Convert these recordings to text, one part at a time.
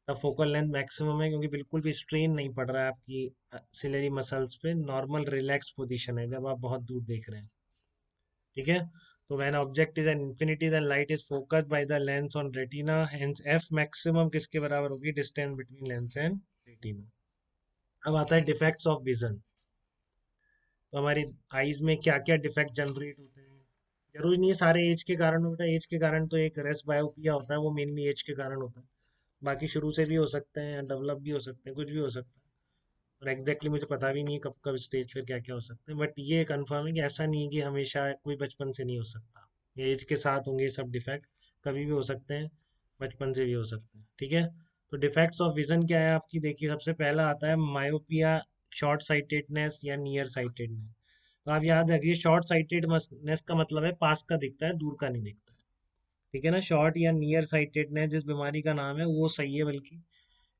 तब focal length maximum है, क्योंकि बिल्कुल भी स्ट्रेन नहीं पड़ रहा है आपकी सिलेरी मसल्स पे, नॉर्मल रिलैक्स पोजीशन है जब आप बहुत दूर देख रहे हैं। ठीक है। तो when object is an infinity then light is focused by the lens on retina, hence f maximum किसके बराबर होगी, distance between lens and retina. अब आता है डिफेक्ट्स ऑफ विजन। तो हमारी आईज में क्या क्या डिफेक्ट जनरेट होते हैं। जरूरी नहीं है सारे एज के कारण हो, बेटा एज के कारण तो एक रेस बायोपिया होता है, वो मेनली एज के कारण होता है। बाकी शुरू से भी हो सकते हैं, डेवलप भी हो सकते हैं, कुछ भी हो सकता है। और एग्जैक्टली मुझे पता भी नहीं है कब कब स्टेज पर क्या क्या हो सकते हैं, बट ये कंफर्म है कि ऐसा नहीं है कि हमेशा कोई बचपन से नहीं हो सकता। ये एज के साथ होंगे ये सब डिफेक्ट, कभी भी हो सकते हैं, बचपन से भी हो सकते हैं। ठीक है। तो डिफेक्ट्स ऑफ विजन क्या है आपकी, देखिए सबसे पहला आता है मायोपिया, शॉर्ट साइटेडनेस या नियर साइटेडनेस। तो आप याद रखिए, शॉर्ट साइटेडनेस का मतलब है पास का दिखता है, दूर का नहीं दिखता है। ठीक है ना, शॉर्ट या नियर साइटेडनेस जिस बीमारी का नाम है वो सही है, बल्कि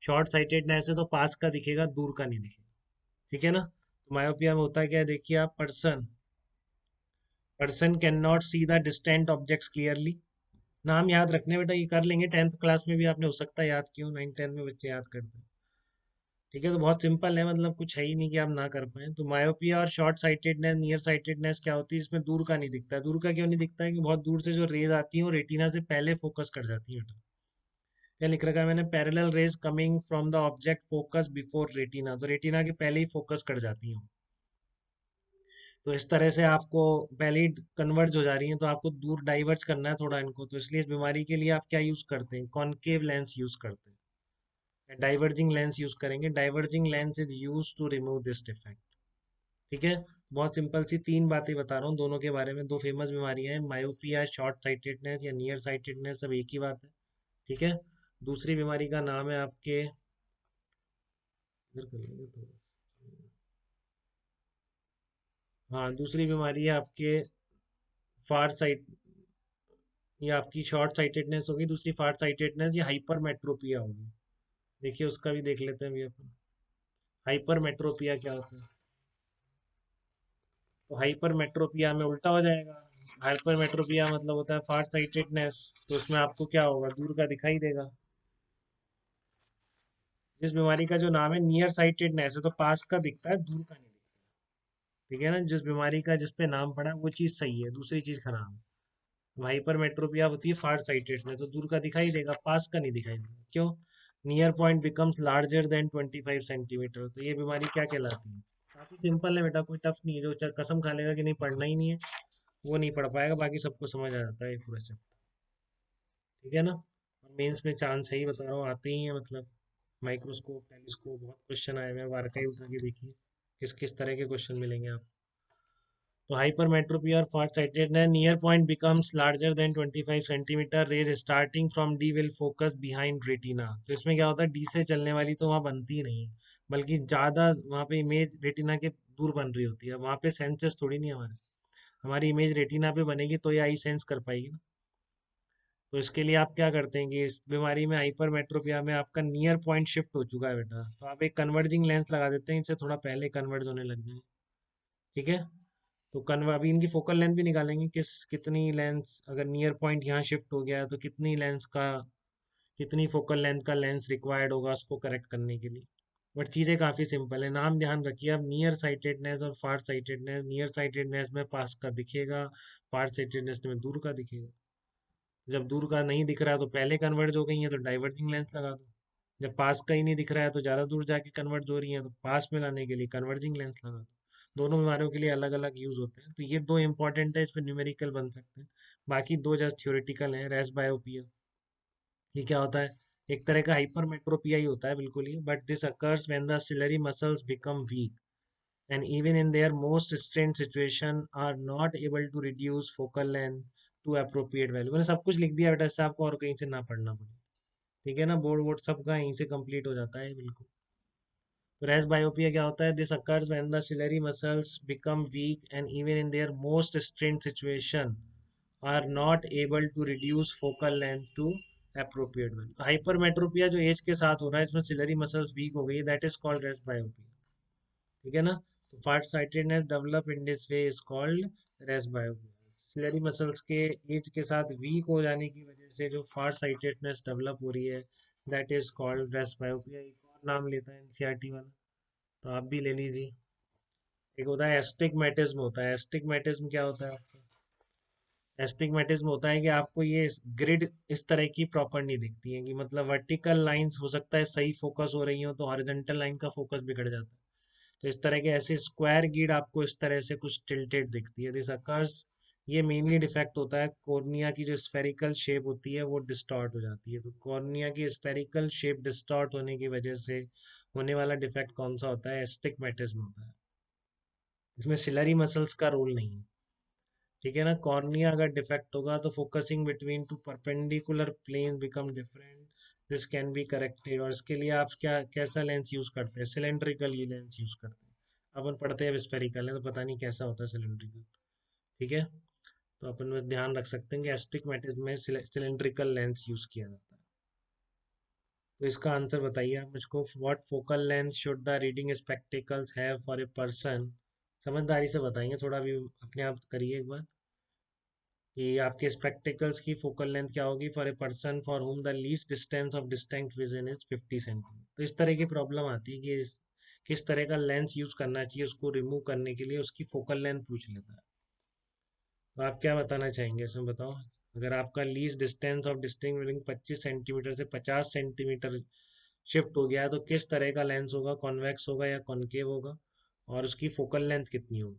शॉर्ट साइटेडनेस है तो पास का दिखेगा, दूर का नहीं दिखेगा। ठीक है ना। तो मायोपिया में होता क्या है, देखिए आप, person can not see the distant objects clearly. नाम याद रखने बेटा, ये कर लेंगे, 10th क्लास में भी आपने हो सकता है याद किया हो, 9 10 में बच्चे याद करते हैं। ठीक है। तो बहुत सिंपल है, मतलब कुछ है ही नहीं कि आप ना कर पाए। तो मायोपिया और शॉर्ट साइटेडनेस, नियर साइटेडनेस क्या होती है, इसमें दूर का नहीं दिखता है। दूर का क्यों नहीं दिखता है, कि बहुत दूर से जो रेज आती हैं वो रेटिना से पहले फोकस कर जाती है बेटा। क्या लिख रखा है मैंने, parallel rays coming from the object focus before retina, तो रेटिना के पहले ही फोकस कर जाती हैं। तो इस तरह से आपको पहले ही कन्वर्ज हो जा रही हैं, तो आपको दूर डाइवर्ज करना है थोड़ा इनको। तो इसलिए इस बीमारी के लिए आप क्या यूज करते हैं, कॉनकेव लेंस यूज करते हैं, डाइवर्जिंग लेंस यूज करेंगे। Diverging lens is use to remove this defect. ठीक है। बहुत सिंपल सी तीन बातें बता रहा हूँ दोनों के बारे में, दो फेमस बीमारियां हैं, मायोपिया, शॉर्ट साइटेडनेस या नियर साइटेडनेस, सब एक ही बात है। ठीक है। दूसरी बीमारी का नाम है आपके, इधर कर लेंगे तो, हाँ दूसरी बीमारी है आपके फार साइट, ये आपकी शॉर्ट साइटेडनेस होगी, दूसरी फार साइटेडनेस या हाइपरमेट्रोपिया होगी। देखिए उसका भी देख लेते हैं अभी अपन। हाइपरमेट्रोपिया क्या होता है, तो हाइपरमेट्रोपिया में उल्टा हो जाएगा। हाइपरमेट्रोपिया मतलब होता है फार साइटेडनेस, तो उसमें आपको क्या होगा, दूर का दिखाई देगा। जिस बीमारी का जो नाम है नियर साइटेडनेस है, तो पास का दिखता है, दूर का नहीं दिखता। ठीक है ना, जिस बीमारी का जिस पे नाम पड़ा है वो चीज़ सही है, दूसरी चीज़ खराब है। हाइपरमेट्रोपिया होती है फार साइटेडनेस, तो दूर का दिखाई देगा, पास का नहीं दिखाई देगा। क्यों, near point becomes larger than 25 centimetre. तो ये बीमारी क्या कहलाती है, काफी सिंपल है बेटा, कोई टफ नहीं है। जो कसम खा लेगा कि नहीं पढ़ना ही नहीं है, वो नहीं पढ़ पाएगा, बाकी सबको समझ आ जाता है ये पूरा चैप्टर। ठीक है ना। और मेंस में चांस है ही, बता रहा हूँ, आते ही है मतलब। माइक्रोस्कोप, टेलीस्कोप, बहुत क्वेश्चन आए हुए हैं, बारकाई उठा के देखिए किस किस तरह के क्वेश्चन मिलेंगे आप। तो hypermetropia or farsightedness, near point becomes larger than 25 centimetre, rays starting from D will focus behind retina. तो इसमें क्या होता है, डी से चलने वाली तो वहाँ बनती ही नहीं है, बल्कि ज़्यादा वहाँ पे इमेज रेटिना के दूर बन रही होती है। वहाँ पे सेंसेस थोड़ी नहीं है हमारे, हमारी इमेज रेटिना पे बनेगी तो ये आई सेंस कर पाएगी ना। तो इसके लिए आप क्या करते हैं कि इस बीमारी में, हाइपरमेट्रोपिया में, आपका नियर पॉइंट शिफ्ट हो चुका है बेटा, तो आप एक कन्वर्जिंग लेंस लगा देते हैं, इनसे थोड़ा पहले कन्वर्ज होने लग जाए। ठीक है। तो कन्व अभी इनकी फोकल लेंथ भी निकालेंगे, कितनी लेंस, अगर नियर पॉइंट यहाँ शिफ्ट हो गया है तो कितनी लेंस का, कितनी फोकल लेंथ का लेंस रिक्वायर्ड होगा उसको करेक्ट करने के लिए। बट चीज़ें काफ़ी सिंपल है, नाम ध्यान रखिए। अब नियर साइटेडनेस और फार साइटेडनेस, नियर साइटेडनेस में पास का दिखेगा, फार साइटेडनेस में दूर का दिखेगा। जब दूर का नहीं दिख रहा है तो पहले कन्वर्ज हो गई है, तो डाइवर्जिंग लेंस लगा दो। जब पास का ही नहीं दिख रहा है तो ज़्यादा दूर जाके कन्वर्ज हो रही है, तो पास में लाने के लिए कन्वर्जिंग लेंस लगा दो। दोनों बीमारियों के लिए अलग अलग यूज होते हैं, तो ये दो इंपॉर्टेंट है, इसमें न्यूमेरिकल बन सकते हैं। बाकी दो जस्ट थ्योरेटिकल हैं, रेस बायोपिया, ये क्या होता है, एक तरह का हाइपरमेट्रोपिया ही होता है बिल्कुल ही, but this occurs when the ciliary muscles become weak and even in their most strained situation are not able to reduce focal length to appropriate value। मैंने सब कुछ लिख दिया बेटा, इससे आपको और कहीं से ना पढ़ना पड़े। ठीक है ना, बोर्ड वोर्ड सबका यहीं से कंप्लीट हो जाता है बिल्कुल। तो रेस बायोपिया क्या होता है, this occurs when the ciliary muscles become weak and even in their most strained situation are not able to reduce focal length to appropriate value. Hypermetropia जो एज के साथ हो रहा है, इसमें सिलरी मसल्स वीक हो गई, that is called presbyopia. ठीक है ना। तो far sightedness develop in this way is called presbyopia. Ciliary muscles के एज के साथ वीक हो जाने की वजह से जो फार साइटेडनेस डेवलप हो रही है, दैट इज कॉल्ड ड्रेस बायोपिया। एक और नाम लेता है एनसीईआरटी वाला, तो आप भी ले लीजिए। एक होता है एस्टिग्मेटिज्म, होता है एस्टिग्मेटिज्म। क्या होता है आपको? एस्टिग्मेटिज्म होता है कि आपको ये ग्रिड इस तरह की प्रॉपर नहीं दिखती है, कि मतलब वर्टिकल लाइंस हो सकता है सही फोकस हो रही हो तो हॉरिजॉन्टल लाइन का फोकस बिगड़ जाता है। तो इस तरह के ऐसे स्क्वायर गिड आपको इस तरह से कुछ टिल्टेड दिखती है, दिस अकर्स। ये मेनली डिफेक्ट होता है कॉर्निया की, जो स्फेरिकल शेप होती है वो डिस्टॉर्ट हो जाती है। तो कॉर्निया की स्फेरिकल शेप डिस्टॉर्ट होने की वजह से होने वाला डिफेक्ट कौन सा होता है? एस्टिग्मेटिज्म होता है। इसमें सिलरी मसल्स का रोल नहीं है। ठीक है ना? कॉर्निया अगर डिफेक्ट होगा तो focusing between two perpendicular plane become different, this can be corrected. और इसके लिए आप क्या कैसा लेंस यूज करते हैं? सिलेंड्रिकल ही लेंस यूज करते हैं। अपन पढ़ते हैं स्फेरिकल है तो पता नहीं कैसा होता है सिलेंड्रिकल। ठीक है, तो अपन में ध्यान रख सकते हैं कि एस्टिग्मेटिज्म में सिलेंड्रिकल लेंस यूज किया जाता है। तो इसका आंसर बताइए आप मुझको। What focal length should the reading spectacles have for a person? समझदारी से बताएंगे, थोड़ा भी अपने आप करिए एक बार, कि आपके स्पेक्टिकल्स की फोकल लेंथ क्या होगी for a person for home the least distance of distinct vision is 50 centimetre. तो इस तरह की प्रॉब्लम आती है कि किस तरह का लेंस यूज करना चाहिए उसको रिमूव करने के लिए, उसकी फोकल लेंथ पूछ लेता है। तो आप क्या बताना चाहेंगे इसमें, बताओ। अगर आपका least distance of distinct vision 25 centimetre से 50 सेंटीमीटर शिफ्ट हो गया है तो किस तरह का लेंस होगा? कॉन्वेक्स होगा या कॉनकेव होगा? और उसकी फोकल लेंथ कितनी होगी?